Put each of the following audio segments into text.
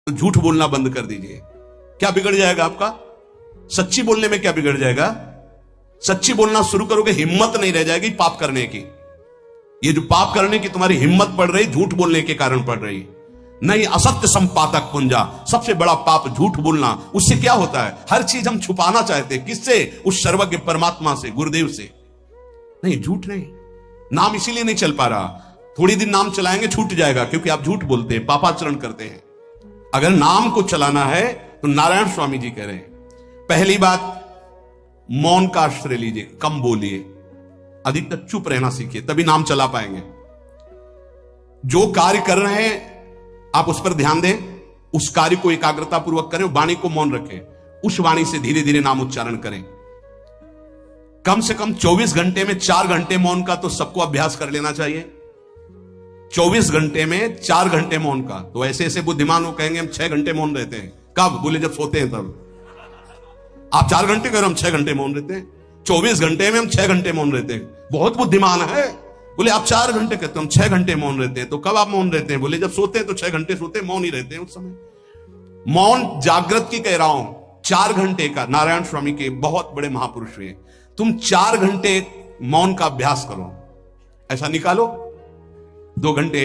तो झूठ बोलना बंद कर दीजिए। क्या बिगड़ जाएगा आपका? सच्ची बोलने में क्या बिगड़ जाएगा? सच्ची बोलना शुरू करोगे, हिम्मत नहीं रह जाएगी पाप करने की। ये जो पाप करने की तुम्हारी हिम्मत पड़ रही, झूठ बोलने के कारण पड़ रही। नहीं, असत्य संपादक पुंजा, सबसे बड़ा पाप झूठ बोलना। उससे क्या होता है? हर चीज हम छुपाना चाहते हैं। किससे? उस सर्वज्ञ परमात्मा से, गुरुदेव से। नहीं, झूठ नहीं। नाम इसीलिए नहीं चल पा रहा। थोड़ी दिन नाम चलाएंगे छूट जाएगा, क्योंकि आप झूठ बोलते हैं, पापाचरण करते हैं। अगर नाम को चलाना है तो नारायण स्वामी जी कह रहे हैं, पहली बात मौन का आश्रय लीजिए, कम बोलिए, अधिकतर चुप रहना सीखिए, तभी नाम चला पाएंगे। जो कार्य कर रहे हैं आप उस पर ध्यान दें, उस कार्य को एकाग्रता पूर्वक करें, वाणी को मौन रखें, उस वाणी से धीरे धीरे नाम उच्चारण करें। कम से कम 24 घंटे में 4 घंटे मौन का तो सबको अभ्यास कर लेना चाहिए। 24 घंटे में 4 घंटे मौन का। तो ऐसे ऐसे बुद्धिमान हो कहेंगे हम 6 घंटे मौन रहते हैं। कब? बोले जब सोते हैं तब। आप 4 घंटे करो, हम 6 घंटे मौन रहते हैं। 24 घंटे में हम 6 घंटे मौन रहते हैं। बहुत बुद्धिमान है। बोले आप 4 घंटे कहते हो, हम 6 घंटे मौन रहते हैं। तो कब आप मौन रहते हैं? बोले जब सोते हैं तो 6 घंटे सोते हैं, मौन ही रहते हैं उस समय। मौन जागृत की कह रहा हूं, 4 घंटे का। नारायण स्वामी के बहुत बड़े महापुरुष हुए। तुम 4 घंटे मौन का अभ्यास करो, ऐसा निकालो 2 घंटे,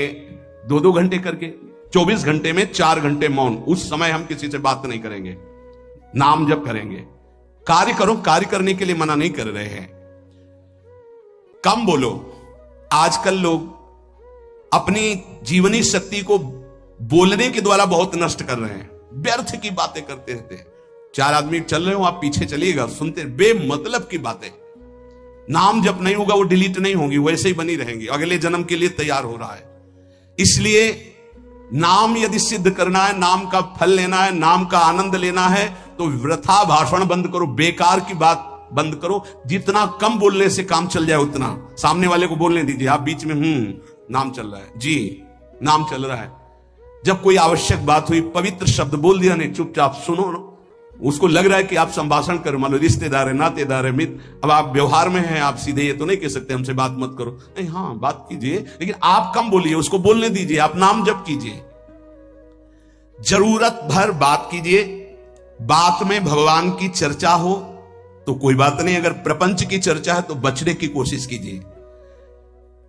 2 घंटे करके 24 घंटे में 4 घंटे मौन। उस समय हम किसी से बात नहीं करेंगे, नाम जप करेंगे। कार्य करो, कार्य करने के लिए मना नहीं कर रहे हैं। कम बोलो। आजकल लोग अपनी जीवनी शक्ति को बोलने के द्वारा बहुत नष्ट कर रहे हैं। व्यर्थ की बातें करते रहते हैं। 4 आदमी चल रहे हो, आप पीछे चलिएगा, सुनते, बेमतलब की बातें। नाम जब नहीं होगा वो डिलीट नहीं होंगी, वैसे ही बनी रहेंगी। अगले जन्म के लिए तैयार हो रहा है। इसलिए नाम यदि सिद्ध करना है, नाम का फल लेना है, नाम का आनंद लेना है, तो वृथा भाषण बंद करो, बेकार की बात बंद करो। जितना कम बोलने से काम चल जाए उतना। सामने वाले को बोलने दीजिए, आप बीच में नाम चल रहा है, जी नाम चल रहा है। जब कोई आवश्यक बात हुई, पवित्र शब्द बोल दिया, नहीं चुपचाप सुनो। उसको लग रहा है कि आप संभाषण करो, मान लो रिश्तेदार है, नातेदार है, मित्र, अब आप व्यवहार में हैं, आप सीधे ये तो नहीं कह सकते हमसे बात मत करो। नहीं, हाँ बात कीजिए, लेकिन आप कम बोलिए, उसको बोलने दीजिए, आप नाम जप कीजिए। जरूरत भर बात कीजिए। बात में भगवान की चर्चा हो तो कोई बात नहीं, अगर प्रपंच की चर्चा है तो बचने की कोशिश कीजिए।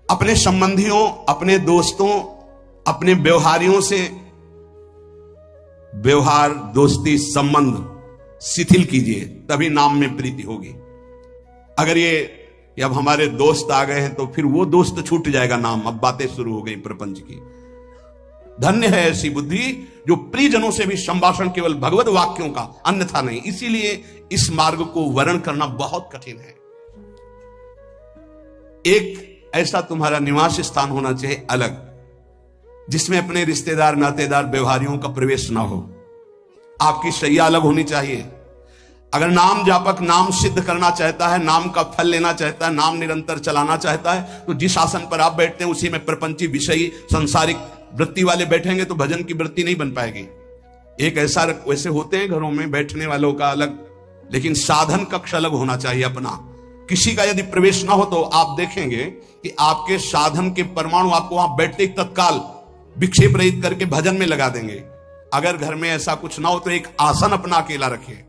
अपने संबंधियों, अपने दोस्तों, अपने व्यवहारियों से व्यवहार, दोस्ती, संबंध शिथिल कीजिए, तभी नाम में प्रीति होगी। अगर ये अब हमारे दोस्त आ गए हैं तो फिर वो दोस्त छूट जाएगा नाम। अब बातें शुरू हो गई प्रपंच की। धन्य है ऐसी बुद्धि जो प्रियजनों से भी संभाषण केवल भगवत वाक्यों का, अन्यथा नहीं। इसीलिए इस मार्ग को वर्ण करना बहुत कठिन है। एक ऐसा तुम्हारा निवास स्थान होना चाहिए अलग, जिसमें अपने रिश्तेदार, नातेदार, व्यवहारियों का प्रवेश ना हो। आपकी शैया अलग होनी चाहिए। अगर नाम जापक नाम सिद्ध करना चाहता है, नाम का फल लेना चाहता है, नाम निरंतर चलाना चाहता है, तो जिस आसन पर आप बैठते हैं उसी में प्रपंची, विषयी, संसारिक वृत्ति वाले बैठेंगे तो भजन की वृत्ति नहीं बन पाएगी। एक ऐसा, वैसे होते हैं घरों में बैठने वालों का अलग, लेकिन साधन कक्ष अलग होना चाहिए अपना। किसी का यदि प्रवेश ना हो तो आप देखेंगे कि आपके साधन के परमाणु आपको वहां बैठते तत्काल विक्षेप रहित करके भजन में लगा देंगे। अगर घर में ऐसा कुछ ना हो तो एक आसन अपना अकेला रखिए,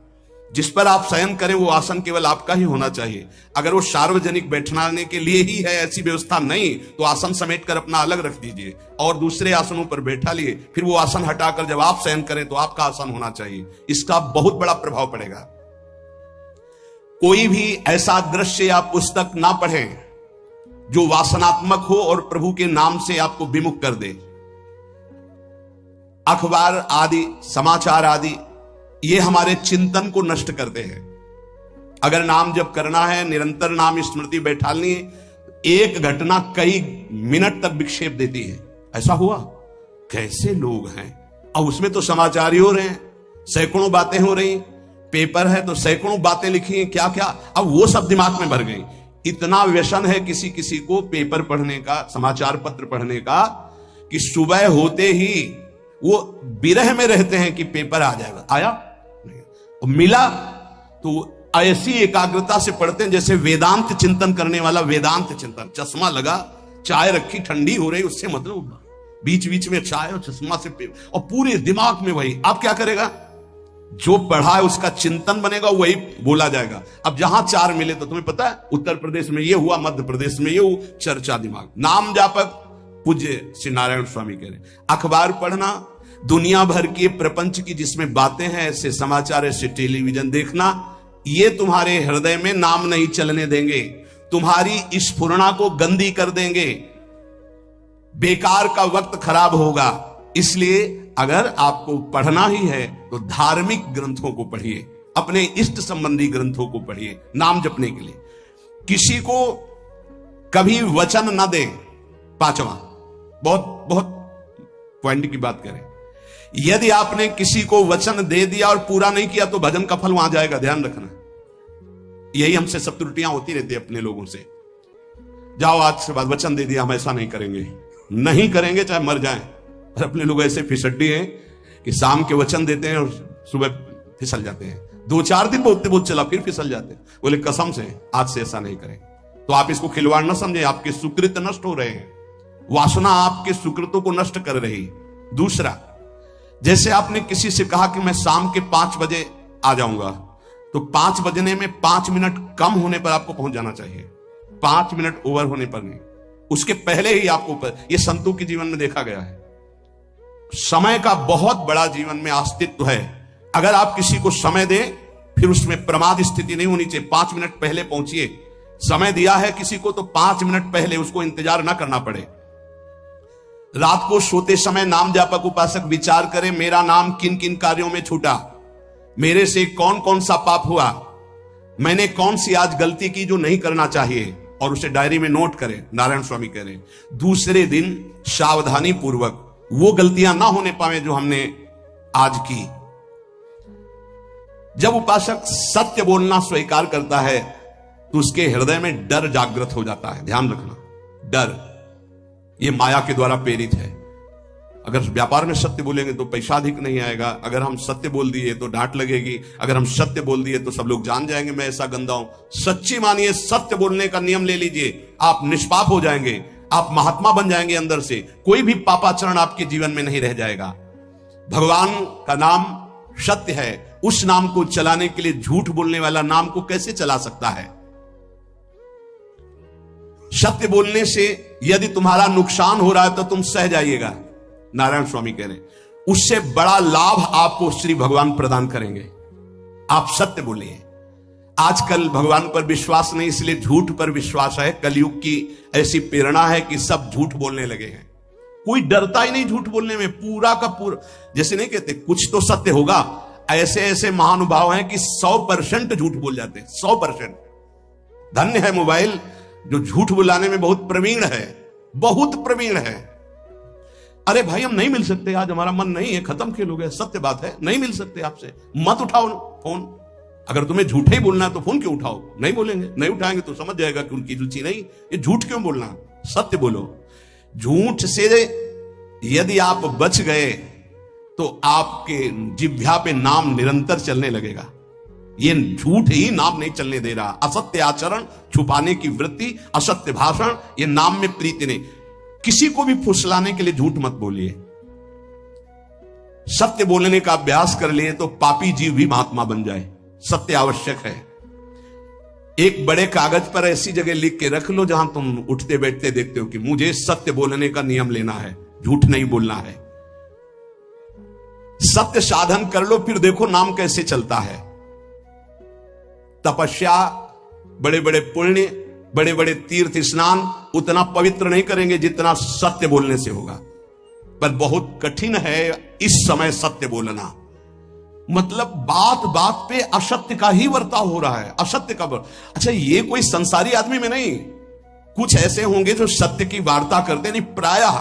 जिस पर आप शयन करें वो आसन केवल आपका ही होना चाहिए। अगर वो सार्वजनिक बैठने के लिए ही है, ऐसी व्यवस्था नहीं, तो आसन समेट कर अपना अलग रख दीजिए और दूसरे आसनों पर बैठा लिए। फिर वो आसन हटाकर जब आप शयन करें तो आपका आसन होना चाहिए। इसका बहुत बड़ा प्रभाव पड़ेगा। कोई भी ऐसा दृश्य या पुस्तक ना पढ़ें जो वासनात्मक हो और प्रभु के नाम से आपको विमुख कर दे। अखबार आदि, समाचार आदि, ये हमारे चिंतन को नष्ट करते हैं। अगर नाम जब करना है, निरंतर नाम स्मृति बैठालनी है, एक घटना कई मिनट तक विक्षेप देती है। ऐसा हुआ, कैसे लोग हैं। अब उसमें तो समाचार ही हो रहे हैं, सैकड़ों बातें हो रही, पेपर है तो सैकड़ों बातें लिखी हैं, क्या क्या। अब वो सब दिमाग में भर गई। इतना व्यसन है किसी किसी को पेपर पढ़ने का, समाचार पत्र पढ़ने का, कि सुबह होते ही वो विरह में रहते हैं कि पेपर आ जाएगा। आया नहीं, मिला तो ऐसी एकाग्रता से पढ़ते हैं जैसे वेदांत चिंतन करने वाला वेदांत चिंतन। चश्मा लगा, चाय रखी, ठंडी हो रही, उससे मतलब बीच बीच में चाय और चश्मा से और पूरे दिमाग में वही। आप क्या करेगा, जो पढ़ा है उसका चिंतन बनेगा, वही बोला जाएगा। अब जहां चार मिले तो तुम्हें पता है उत्तर प्रदेश में ये हुआ, मध्य प्रदेश में ये हुआ, चर्चा दिमाग। नाम जापक पूज्य श्री नारायण स्वामी कह रहे। अखबार पढ़ना, दुनिया भर की प्रपंच की जिसमें बातें हैं, ऐसे समाचार, ऐसे टेलीविजन देखना, ये तुम्हारे हृदय में नाम नहीं चलने देंगे, तुम्हारी स्फुरणा को गंदी कर देंगे, बेकार का वक्त खराब होगा। इसलिए अगर आपको पढ़ना ही है तो धार्मिक ग्रंथों को पढ़िए, अपने इष्ट संबंधी ग्रंथों को पढ़िए नाम जपने के लिए। किसी को कभी वचन न दें। पांचवा, बहुत बहुत पॉइंट की बात करें, यदि आपने किसी को वचन दे दिया और पूरा नहीं किया तो भजन का फल वहां जाएगा, ध्यान रखना। यही हमसे सब त्रुटियां होती रहती है अपने लोगों से। जाओ आज से बाद वचन दे दिया, हम ऐसा नहीं करेंगे, नहीं करेंगे चाहे मर जाएं। और अपने लोग ऐसे फिसड्डी हैं कि शाम के वचन देते हैं और सुबह फिसल जाते हैं, 2-4 दिन बोलते बोलते चला फिर फिसल जाते हैं। बोले कसम से आज से ऐसा नहीं करें। तो आप इसको खिलवाड़ न समझे, आपके सुकृत नष्ट हो रहे हैं, वासना आपके सुकृतों को नष्ट कर रही। दूसरा, जैसे आपने किसी से कहा कि मैं शाम के 5 बजे आ जाऊंगा, तो 5 बजने में 5 मिनट कम होने पर आपको पहुंच जाना चाहिए, 5 मिनट ओवर होने पर नहीं, उसके पहले ही आपको। यह संतों के जीवन में देखा गया है। समय का बहुत बड़ा जीवन में अस्तित्व है। अगर आप किसी को समय दें, फिर उसमें प्रमाद स्थिति नहीं होनी चाहिए। 5 मिनट पहले पहुंचिए। समय दिया है किसी को तो 5 मिनट पहले उसको इंतजार ना करना पड़े। रात को सोते समय नाम जापक उपासक विचार करें, मेरा नाम किन किन कार्यों में छूटा, मेरे से कौन कौन सा पाप हुआ, मैंने कौन सी आज गलती की जो नहीं करना चाहिए, और उसे डायरी में नोट करें। नारायण स्वामी कह रहे दूसरे दिन सावधानी पूर्वक वो गलतियां ना होने पावे जो हमने आज की। जब उपासक सत्य बोलना स्वीकार करता है तो उसके हृदय में डर जागृत हो जाता है। ध्यान रखना, डर ये माया के द्वारा प्रेरित है। अगर व्यापार में सत्य बोलेंगे तो पैसा अधिक नहीं आएगा, अगर हम सत्य बोल दिए तो डांट लगेगी, अगर हम सत्य बोल दिए तो सब लोग जान जाएंगे मैं ऐसा गंदा हूं। सच्ची मानिए, सत्य बोलने का नियम ले लीजिए, आप निष्पाप हो जाएंगे, आप महात्मा बन जाएंगे अंदर से, कोई भी पापाचरण आपके जीवन में नहीं रह जाएगा। भगवान का नाम सत्य है, उस नाम को चलाने के लिए झूठ बोलने वाला नाम को कैसे चला सकता है। सत्य बोलने से यदि तुम्हारा नुकसान हो रहा है तो तुम सह जाइएगा। नारायण स्वामी कह रहे उससे बड़ा लाभ आपको श्री भगवान प्रदान करेंगे। आप सत्य बोलिए। आजकल भगवान पर विश्वास नहीं, इसलिए झूठ पर विश्वास है। कलयुग की ऐसी प्रेरणा है कि सब झूठ बोलने लगे हैं, कोई डरता ही नहीं झूठ बोलने में। पूरा का पूरा, जैसे नहीं कहते कुछ तो सत्य होगा, ऐसे ऐसे महानुभाव हैं कि 100% झूठ बोल जाते हैं, 100%। धन्य है मोबाइल जो झूठ बुलाने में बहुत प्रवीण है, बहुत प्रवीण है। अरे भाई हम नहीं मिल सकते, आज हमारा मन नहीं है, खत्म खेल हो गया, सत्य बात है, नहीं मिल सकते आपसे, मत उठाओ फोन। अगर तुम्हें झूठे ही बोलना है तो फोन क्यों उठाओ, नहीं बोलेंगे, नहीं उठाएंगे तो समझ जाएगा कि उनकी रुचि नहीं। ये झूठ क्यों बोलना, सत्य बोलो। झूठ से यदि आप बच गए तो आपके जिह्वा पे नाम निरंतर चलने लगेगा। ये झूठ ही नाम नहीं चलने दे रहा। असत्य आचरण, छुपाने की वृत्ति, असत्य भाषण, ये नाम में प्रीति नहीं। किसी को भी फुसलाने के लिए झूठ मत बोलिए। सत्य बोलने का अभ्यास कर लिए तो पापी जीव भी महात्मा बन जाए। सत्य आवश्यक है। एक बड़े कागज पर ऐसी जगह लिख के रख लो जहां तुम उठते बैठते देखते हो कि मुझे सत्य बोलने का नियम लेना है, झूठ नहीं बोलना है। सत्य साधन कर लो, फिर देखो नाम कैसे चलता है। तपस्या, बड़े बड़े पुण्य, बड़े बड़े तीर्थ स्नान उतना पवित्र नहीं करेंगे जितना सत्य बोलने से होगा। पर बहुत कठिन है इस समय सत्य बोलना। मतलब बात बात पे असत्य का ही वर्ताव हो रहा है, असत्य का। अच्छा, ये कोई संसारी आदमी में नहीं, कुछ ऐसे होंगे जो सत्य की वार्ता करते नहीं। प्रायः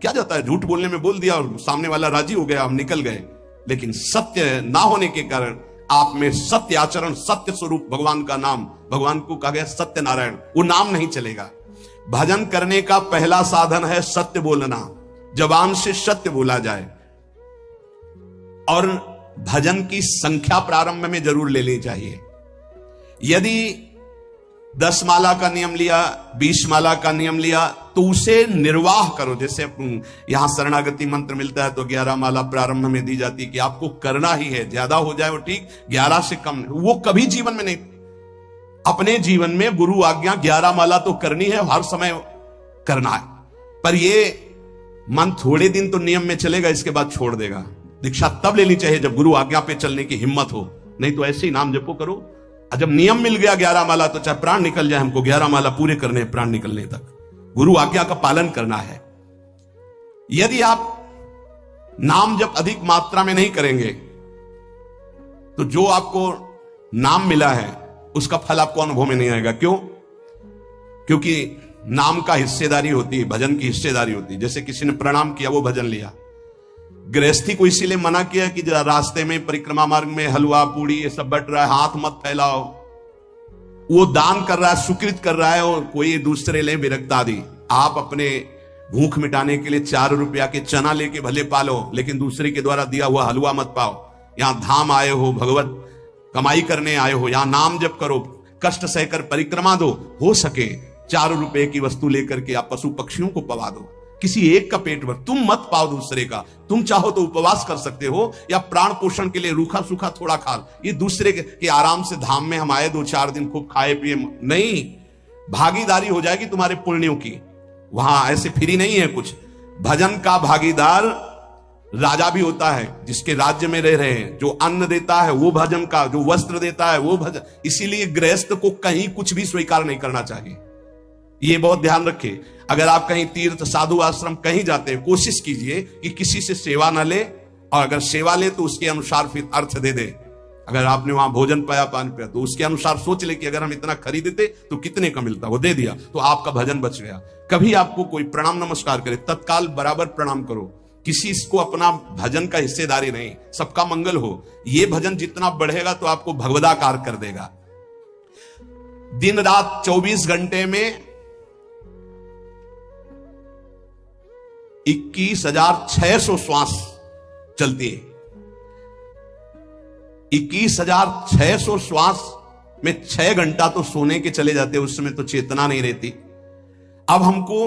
क्या जाता है, झूठ बोलने में बोल दिया और सामने वाला राजी हो गया, हम निकल गए। लेकिन सत्य ना होने के कारण आप में सत्य आचरण, सत्य स्वरूप भगवान का नाम, भगवान को कहा गया सत्य नारायण, वो नाम नहीं चलेगा। भजन करने का पहला साधन है सत्य बोलना, जबान से सत्य बोला जाए। और भजन की संख्या प्रारंभ में जरूर लेनी चाहिए। यदि 10 माला का नियम लिया, 20 माला का नियम लिया, तो उसे निर्वाह करो। जैसे यहां शरणागति मंत्र मिलता है तो 11 माला प्रारंभ में दी जाती है कि आपको करना ही है, ज्यादा हो जाए वो ठीक, 11 से कम वो कभी जीवन में नहीं। अपने जीवन में गुरु आज्ञा 11 माला तो करनी है, हर समय करना है। पर ये मन थोड़े दिन तो नियम में चलेगा, इसके बाद छोड़ देगा। दीक्षा तब लेनी चाहिए जब गुरु आज्ञा पे चलने की हिम्मत हो, नहीं तो ऐसे ही नाम जपो करो। जब नियम मिल गया 11 माला तो चाहे प्राण निकल जाए, हमको 11 माला पूरे करने, प्राण निकलने तक गुरु आज्ञा का पालन करना है। यदि आप नाम जब अधिक मात्रा में नहीं करेंगे तो जो आपको नाम मिला है उसका फल आपको अनुभव में नहीं आएगा। क्यों? क्योंकि नाम का हिस्सेदारी होती है, भजन की हिस्सेदारी होती है। जैसे किसी ने प्रणाम किया, वो भजन लिया। गृहस्थी को इसीलिए मना किया कि रास्ते में परिक्रमा मार्ग में हलवा पूड़ी ये सब बट रहा है, हाथ मत फैलाओ। वो दान कर रहा है, सुकृत कर रहा है, और कोई दूसरे ले विरक्त आदि। आप अपने भूख मिटाने के लिए 4 रुपया के चना लेके भले पालो, लेकिन दूसरे के द्वारा दिया हुआ हलवा मत पाओ। यहां धाम आए हो, भगवत कमाई करने आए हो, यहां नाम जप करो, कष्ट सहकर परिक्रमा दो। हो सके 4 रुपए की वस्तु लेकर के आप पशु पक्षियों को पवा दो, किसी एक का पेट भर, तुम मत पाओ दूसरे का। तुम चाहो तो उपवास कर सकते हो, या प्राण पोषण के लिए रूखा सूखा थोड़ा खा। ये दूसरे के आराम से धाम में हम आए 2-4 दिन खूब खाए पिए नहीं, भागीदारी हो जाएगी तुम्हारे पुण्यों की। वहां ऐसे फ्री नहीं है कुछ। भजन का भागीदार राजा भी होता है, जिसके राज्य में रह रहे हैं। जो अन्न देता है वो भजन का, जो वस्त्र देता है वो भजन। इसीलिए गृहस्थ को कहीं कुछ भी स्वीकार नहीं करना चाहिए, ये बहुत ध्यान रखिए। अगर आप कहीं तीर्थ साधु आश्रम कहीं जाते हैं, कोशिश कीजिए कि किसी से सेवा ना ले, और अगर सेवा ले तो उसके अनुसार फिर अर्थ दे दे। अगर आपने वहां भोजन पाया, पान पाया, तो उसके अनुसार सोच ले कि अगर हम इतना खरीदते तो कितने का मिलता, वो दे दिया तो आपका भजन बच गया। कभी आपको कोई प्रणाम नमस्कार करे, तत्काल बराबर प्रणाम करो। किसी को अपना भजन का हिस्सेदारी नहीं, सबका मंगल हो। ये भजन जितना बढ़ेगा तो आपको भगवदाकार कर देगा। दिन रात 24 घंटे में 21,600 श्वास चलती है। 21,600 श्वास में 6 घंटा तो सोने के चले जाते, उस समय तो चेतना नहीं रहती। अब हमको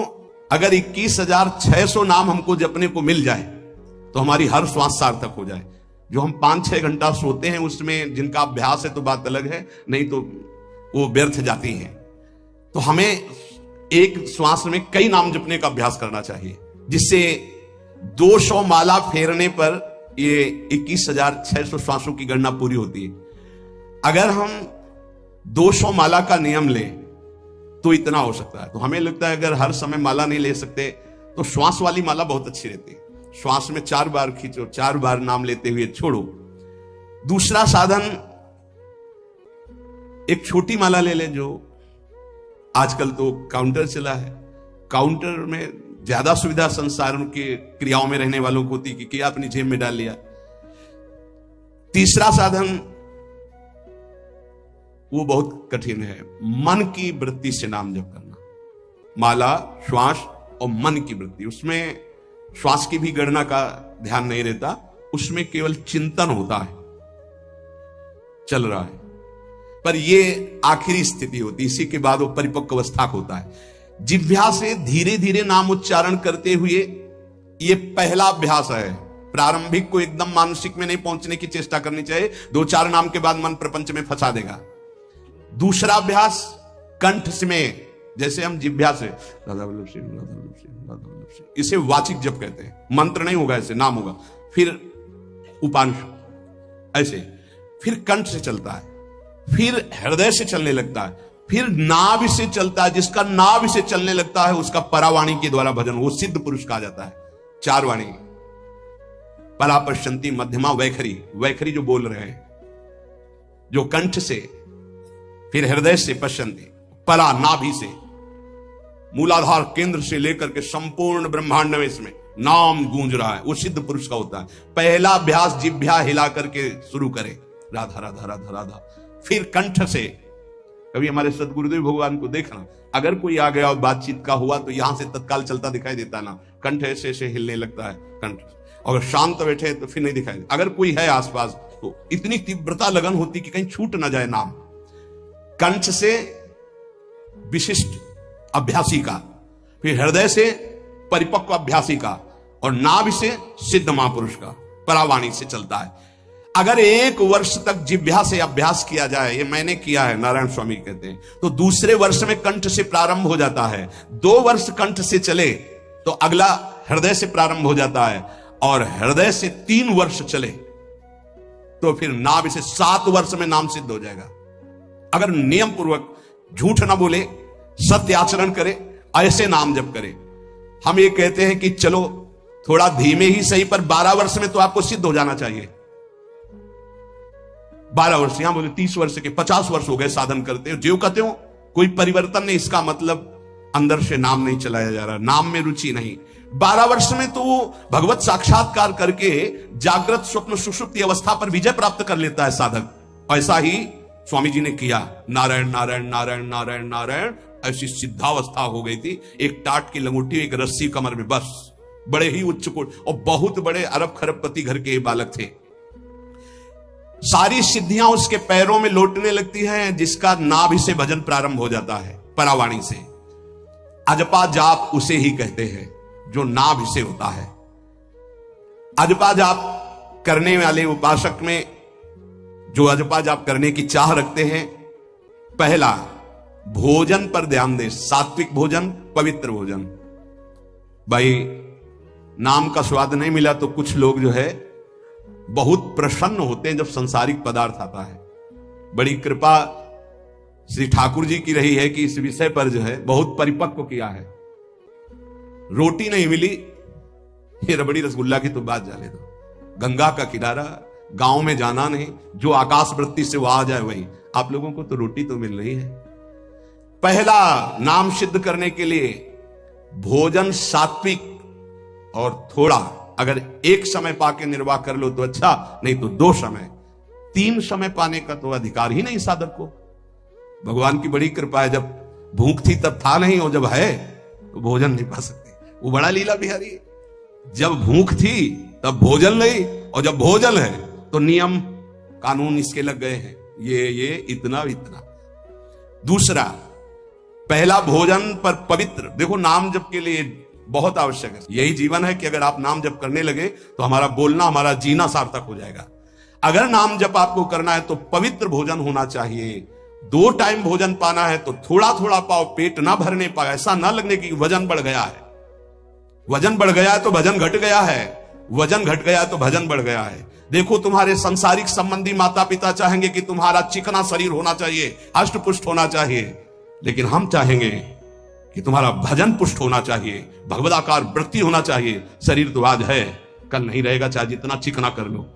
अगर 21,600 नाम हमको जपने को मिल जाए तो हमारी हर श्वास सार्थक हो जाए। जो हम 5-6 घंटा सोते हैं उसमें जिनका अभ्यास है तो बात अलग है, नहीं तो वो व्यर्थ जाती हैं। तो हमें एक श्वास में कई नाम जपने का अभ्यास करना चाहिए, जिससे 200 माला फेरने पर ये 21,600 श्वासों की गणना पूरी होती है। अगर हम 200 माला का नियम लें तो इतना हो सकता है। तो हमें लगता है अगर हर समय माला नहीं ले सकते तो श्वास वाली माला बहुत अच्छी रहती है। श्वास में 4 बार खींचो, 4 बार नाम लेते हुए छोड़ो। दूसरा साधन, एक छोटी माला ले लें, जो आजकल तो काउंटर चला है। काउंटर में ज्यादा सुविधा संसार के क्रियाओं में रहने वालों को होती कि क्या अपनी जेब में डाल लिया। तीसरा साधन वो बहुत कठिन है, मन की वृत्ति से नाम जप करना। माला, श्वास और मन की वृत्ति, उसमें श्वास की भी गणना का ध्यान नहीं रहता, उसमें केवल चिंतन होता है, चल रहा है। पर ये आखिरी स्थिति होती है, इसी के बाद वो परिपक्व अवस्था होता है। जिह्वा से धीरे धीरे नाम उच्चारण करते हुए, ये पहला अभ्यास है। प्रारंभिक को एकदम मानसिक में नहीं पहुंचने की चेष्टा करनी चाहिए, 2-4 नाम के बाद मन प्रपंच में फंसा देगा। दूसरा अभ्यास कंठ में, जैसे हम जिह्वा से राधा वल्लभ सिंह, राधा वल्लभ सिंह, राधा वल्लभ सिंह, इसे वाचिक जप कहते हैं। मंत्र नहीं होगा, ऐसे नाम होगा। फिर उपांश ऐसे, फिर कंठ से चलता है, फिर हृदय से चलने लगता है, फिर नाभि से चलता है। जिसका नाभि से चलने लगता है उसका परावाणी के द्वारा भजन, वो सिद्ध पुरुष कहा जाता है। 4 वाणी, परा, पश्चंती, मध्यमा, वैखरी। वैखरी जो बोल रहे हैं, जो कंठ से, फिर हृदय से पश्चंती, परा नाभि से, मूलाधार केंद्र से लेकर के संपूर्ण ब्रह्मांड में इसमें नाम गूंज रहा है, वो सिद्ध पुरुष का होता है। पहला अभ्यास जिह्वा हिला करके शुरू करें, राधा राधा राधा राधा। फिर कंठ से, कभी हमारे सदगुरुदेव भगवान को देखना, अगर कोई आ गया और बातचीत का हुआ तो यहां से तत्काल चलता दिखाई देता ना, कंठ ऐसे ऐसे हिलने लगता है कंठ। अगर शांत बैठे तो फिर नहीं दिखाई, अगर कोई है आसपास तो इतनी तीव्रता लगन होती कि कहीं छूट ना जाए नाम। कंठ से विशिष्ट अभ्यासी का, फिर हृदय से परिपक्व अभ्यासी का, और नाभि से सिद्ध महापुरुष का। परावाणी से चलता है। अगर 1 वर्ष तक जिह्वा से अभ्यास किया जाए, ये मैंने किया है, नारायण स्वामी कहते हैं, तो दूसरे वर्ष में कंठ से प्रारंभ हो जाता है। 2 वर्ष कंठ से चले तो अगला हृदय से प्रारंभ हो जाता है, और हृदय से 3 वर्ष चले तो फिर नाभि से 7 वर्ष में नाम सिद्ध हो जाएगा। अगर नियम पूर्वक झूठ ना बोले, सत्य आचरण करे, ऐसे नाम जप करे। हम ये कहते हैं कि चलो थोड़ा धीमे ही सही, पर 12 वर्ष में तो आपको सिद्ध हो जाना चाहिए। 12 वर्ष, यहां बोले 30 वर्ष के 50 वर्ष हो गए साधन करते हो, ज्यों कहते हो कोई परिवर्तन नहीं। इसका मतलब अंदर से नाम नहीं चलाया जा रहा, नाम में रुचि नहीं। 12 वर्ष में तो भगवत साक्षात्कार करके जागृत स्वप्न सुषुप्ति अवस्था पर विजय प्राप्त कर लेता है साधक। ऐसा ही स्वामी जी ने किया। नारायण नारायण नारायण नारायण नारायण, ऐसी सिद्धावस्था हो गई थी। एक टाट की लंगोटी, एक रस्सी कमर में, बस। बड़े ही उच्च कोट, और बहुत बड़े अरब खरबपति घर के बालक थे। सारी सिद्धियां उसके पैरों में लौटने लगती हैं, जिसका नाभि से भजन प्रारंभ हो जाता है, परावाणी से। अजपा जाप उसे ही कहते हैं जो नाभि से होता है। अजपा जाप करने वाले उपासक में जो अजपा जाप करने की चाह रखते हैं, पहला भोजन पर ध्यान दें। सात्विक भोजन, पवित्र भोजन। भाई नाम का स्वाद नहीं मिला तो कुछ लोग जो है बहुत प्रसन्न होते हैं जब सांसारिक पदार्थ आता है। बड़ी कृपा श्री ठाकुर जी की रही है कि इस विषय पर जो है बहुत परिपक्व किया है। रोटी नहीं मिली, ये रबड़ी रसगुल्ला की तो बात जाने दो। गंगा का किनारा, गांव में जाना नहीं, जो आकाश वृत्ति से वो आ जाए वही। आप लोगों को तो रोटी तो मिल रही है। पहला नाम सिद्ध करने के लिए भोजन सात्विक और थोड़ा, अगर एक समय पाके निर्वाह कर लो तो अच्छा, नहीं तो 2 समय। 3 समय पाने का तो अधिकार ही नहीं साधक को। भगवान की बड़ी कृपा है, जब भूख थी तब था नहीं, और जब है तो भोजन नहीं पा सकते। वो बड़ा लीला बिहारी है। जब भूख थी तब भोजन नहीं, और जब भोजन है तो नियम कानून इसके लग गए हैं, ये इतना इतना। दूसरा, पहला भोजन पर पवित्र। देखो नाम जप के लिए बहुत आवश्यक है, यही जीवन है कि अगर आप नाम जप करने लगे तो हमारा बोलना, हमारा जीना सार्थक हो जाएगा। अगर नाम जप आपको करना है तो पवित्र भोजन होना चाहिए। 2 टाइम भोजन पाना है तो थोड़ा थोड़ा पाओ, पेट ना भरने पाओ। ऐसा ना लगने की वजन बढ़ गया है। वजन बढ़ गया है तो भजन घट गया है, वजन घट गया है तो भजन बढ़ गया है। देखो तुम्हारे संसारिक संबंधी माता पिता चाहेंगे कि तुम्हारा चिकना शरीर होना चाहिए, हष्ट पुष्ट होना चाहिए, लेकिन हम चाहेंगे कि तुम्हारा भजन पुष्ट होना चाहिए, भगवदाकार वृत्ति होना चाहिए। शरीर तो आज है, कल नहीं रहेगा, चाहे जितना चिकना कर लो।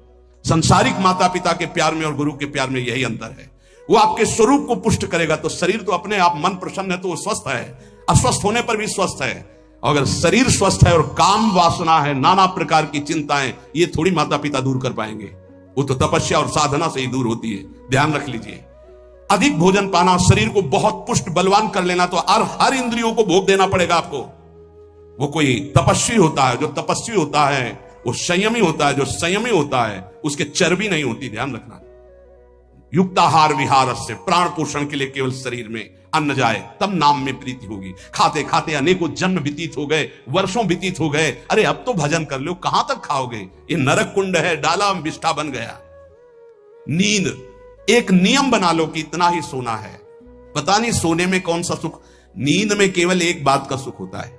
संसारिक माता पिता के प्यार में और गुरु के प्यार में यही अंतर है। वो आपके स्वरूप को पुष्ट करेगा तो शरीर तो अपने आप, मन प्रसन्न है तो वो स्वस्थ है, अस्वस्थ होने पर भी स्वस्थ है। अगर शरीर स्वस्थ है और काम वासना है, नाना प्रकार की चिंताएं, ये थोड़ी माता पिता दूर कर पाएंगे। वो तो तपस्या और साधना से ही दूर होती है, ध्यान रख लीजिए। अधिक भोजन पाना, शरीर को बहुत पुष्ट बलवान कर लेना, तो हर इंद्रियों को भोग देना पड़ेगा आपको। वो कोई तपस्वी होता है, जो तपस्वी होता है वो संयमी होता है, जो संयमी होता है उसके चर्बी नहीं होती, ध्यान रखना। युक्ताहार विहार से प्राण पोषण के लिए केवल शरीर में अन्न जाए तब नाम में प्रीति होगी। खाते खाते अनेकों जन्म व्यतीत हो गए, वर्षों व्यतीत हो गए, अरे अब तो भजन कर लो, कहां तक खाओगे? ये नरक कुंड है, डाला बिष्ठा बन गया। नींद, एक नियम बना लो कि इतना ही सोना है। पता नहीं सोने में कौन सा सुख, नींद में केवल एक बात का सुख होता है,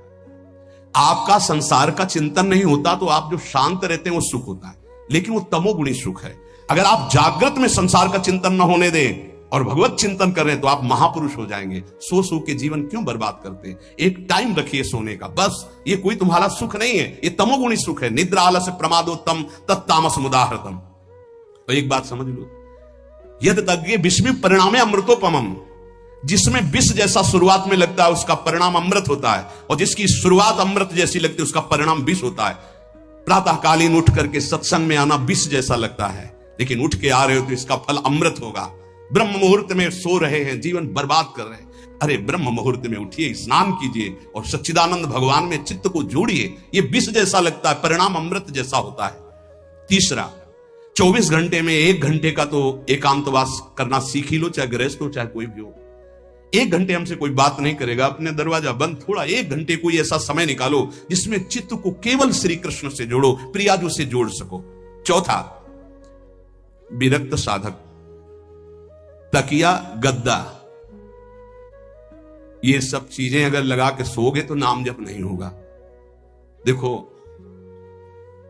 आपका संसार का चिंतन नहीं होता, तो आप जो शांत रहते हैं वो सुख होता है, लेकिन वो तमोगुणी सुख है। अगर आप जागृत में संसार का चिंतन न होने दें और भगवत चिंतन कर रहे हैं तो आप महापुरुष हो जाएंगे। सो के जीवन क्यों बर्बाद करते हैं? एक टाइम रखिए सोने का, बस। ये कोई तुम्हारा सुख नहीं है, ये तमोगुणी सुख है। निद्रा आलस्य प्रमादोत्तम तत्तामस मुदाहृतम। तो एक बात समझ लो, यद तज्ञे विस्मि परिणामे अमृतोपमम। जिसमें विष जैसा शुरुआत में लगता है उसका परिणाम अमृत होता है, और जिसकी शुरुआत अमृत जैसी लगती है उसका परिणाम विष होता है। प्रातःकालीन उठ करके सत्संग में आना विष जैसा लगता है, लेकिन उठ के आ रहे हो तो इसका फल अमृत होगा। ब्रह्म मुहूर्त में सो रहे हैं, जीवन बर्बाद कर रहे हैं, अरे ब्रह्म मुहूर्त में उठिए, स्नान कीजिए और सच्चिदानंद भगवान में चित्त को जोड़िए। ये विष जैसा लगता है, परिणाम अमृत जैसा होता है। तीसरा, 24 घंटे में 1 घंटे का तो एकांतवास करना सीख ही लो, चाहे गृहस्थ हो चाहे कोई भी हो। 1 घंटे हमसे कोई बात नहीं करेगा, अपने दरवाजा बंद, थोड़ा 1 घंटे कोई ऐसा समय निकालो जिसमें चित्त को केवल श्री कृष्ण से जोड़ो, प्रियाजू से जोड़ सको। चौथा, विरक्त साधक, तकिया, गद्दा, ये सब चीजें अगर लगा के सोओगे तो नाम जप नहीं होगा। देखो,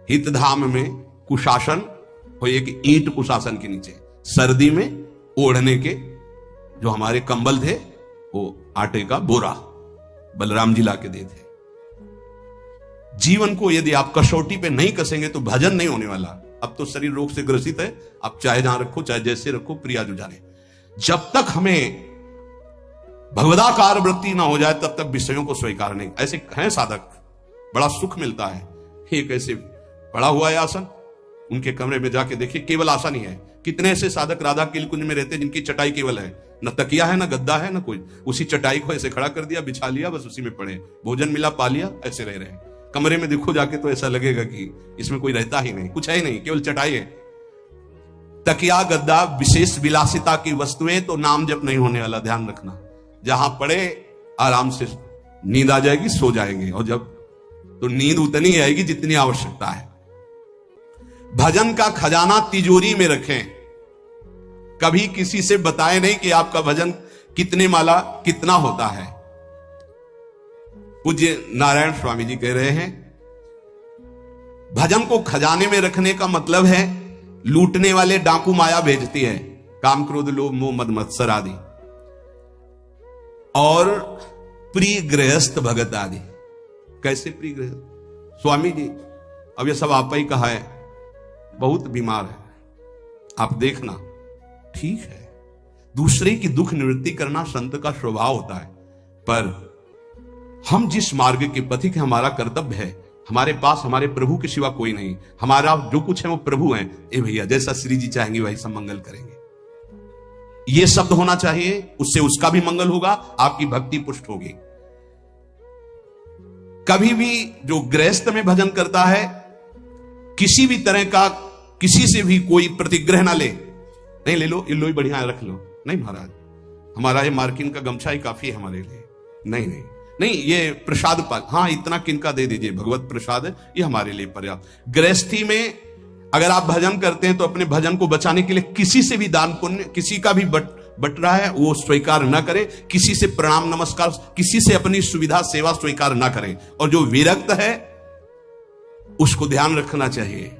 हितधाम में कुशासन हो, एक ईंट कुशासन के नीचे, सर्दी में ओढ़ने के जो हमारे कंबल थे वो आटे का बोरा बलराम जी ला के दे थे। जीवन को यदि आप कसौटी पे नहीं कसेंगे तो भजन नहीं होने वाला। अब तो शरीर रोग से ग्रसित है, आप चाहे जहां रखो, चाहे जैसे रखो, प्रियाजू जाने। जब तक हमें भगवदाकार वृत्ति ना हो जाए तब तक विषयों को स्वीकार नहीं। ऐसे हैं साधक, बड़ा सुख मिलता है। एक ऐसे पड़ा हुआ है आसन, उनके कमरे में जाके देखिए, केवल आसन ही है। कितने ऐसे साधक राधा किलकुंज में रहते हैं जिनकी चटाई केवल है, न तकिया है, न गद्दा है, न कोई। उसी चटाई को ऐसे खड़ा कर दिया, बिछा लिया, बस उसी में पड़े, भोजन मिला, पा लिया, ऐसे रह रहे हैं। कमरे में देखो जाके तो ऐसा लगेगा कि इसमें कोई रहता ही नहीं, कुछ है ही नहीं, केवल चटाई है। तकिया गद्दा विशेष विलासिता की वस्तुएं तो नाम जप नहीं होने वाला, ध्यान रखना। जहां पड़े आराम से नींद आ जाएगी, सो जाएंगे, और जब तो नींद उतनी आएगी जितनी आवश्यकता है। भजन का खजाना तिजोरी में रखें, कभी किसी से बताएं नहीं कि आपका भजन कितने माला कितना होता है। पूज्य नारायण स्वामी जी कह रहे हैं, भजन को खजाने में रखने का मतलब है लूटने वाले डाकू माया भेजती है, काम क्रोध लोभ मोह मद मत्सर आदि, और प्रिय गृहस्थ भगत आदि। कैसे प्रिय गृहस्थ? स्वामी जी अब ये सब आप ही कहा है, बहुत बीमार है, आप देखना, ठीक है, दूसरे की दुख निवृत्ति करना संत का स्वभाव होता है, पर हम जिस मार्ग के पथिक है, हमारा कर्तव्य है, हमारे पास हमारे प्रभु के सिवा कोई नहीं, हमारा जो कुछ है वो प्रभु है। ए भैया, जैसा श्री जी चाहेंगे वही सब मंगल करेंगे, ये शब्द होना चाहिए, उससे उसका भी मंगल होगा, आपकी भक्ति पुष्ट होगी। कभी भी जो गृहस्थ में भजन करता है, किसी भी तरह का किसी से भी कोई प्रतिग्रह ना ले, नहीं ले लो, इल्लो ही बढ़िया रख लो, नहीं महाराज, हमारा ये मार्किन का गमछा ही काफी है हमारे लिए, नहीं नहीं नहीं, ये प्रसाद पाल, हाँ इतना किनका दे दीजिए, भगवत प्रसाद है, ये हमारे लिए पर्याप्त। गृहस्थी में अगर आप भजन करते हैं तो अपने भजन को बचाने के लिए किसी से भी दान पुण्य, किसी का भी बट रहा है वो स्वीकार न करें, किसी से प्रणाम नमस्कार, किसी से अपनी सुविधा सेवा स्वीकार न करें। और जो विरक्त है उसको ध्यान रखना चाहिए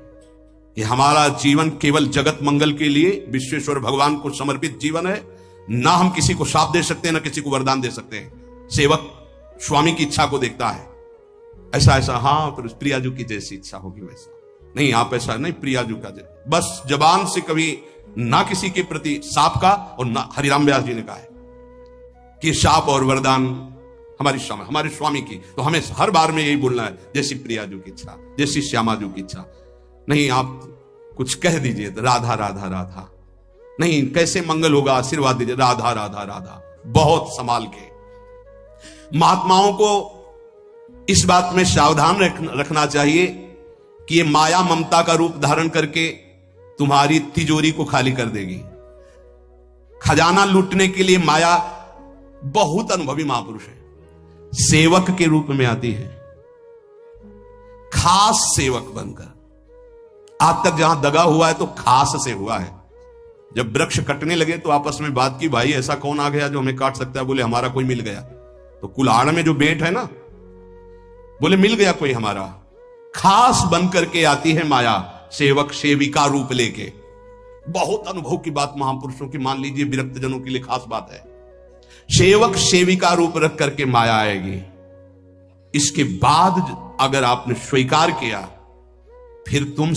कि हमारा जीवन केवल जगत मंगल के लिए विश्वेश्वर भगवान को समर्पित जीवन है, ना हम किसी को शाप दे सकते हैं, ना किसी को वरदान दे सकते हैं। सेवक स्वामी की इच्छा को देखता है, ऐसा ऐसा, हाँ पर प्रियाजू की जैसी इच्छा होगी वैसा नहीं, आप ऐसा नहीं, प्रियाजू का बस जबान से कभी ना किसी के प्रति शाप का, और ना हरिराम व्यास जी ने कहा है कि शाप और वरदान हमारे स्वामी की, तो हमें हर बार में यही बोलना है, जैसी प्रियाजू की इच्छा, जैसी श्यामाजू की इच्छा नहीं। आप कुछ कह दीजिए तो राधा राधा राधा नहीं, कैसे मंगल होगा, आशीर्वाद दीजिए राधा राधा राधा, बहुत संभाल के। महात्माओं को इस बात में सावधान रखना चाहिए कि ये माया ममता का रूप धारण करके तुम्हारी तिजोरी को खाली कर देगी। खजाना लूटने के लिए माया बहुत अनुभवी महापुरुष है, सेवक के रूप में आती है, खास सेवक बनकर। आज तक जहां दगा हुआ है तो खास से हुआ है। जब वृक्ष कटने लगे तो आपस में बात की, भाई ऐसा कौन आ गया जो हमें काट सकता है? बोले हमारा कोई मिल गया। तो कुल्हाड़ में जो बेंट है ना, बोले मिल गया कोई हमारा। खास बन करके आती है माया, सेवक सेविका रूप लेके। बहुत अनुभव की बात महापुरुषों की, मान लीजिए विरक्त जनों के लिए खास बात है। सेवक सेविका रूप रख करके माया आएगी। इसके बाद अगर आपने स्वीकार किया, फिर तुम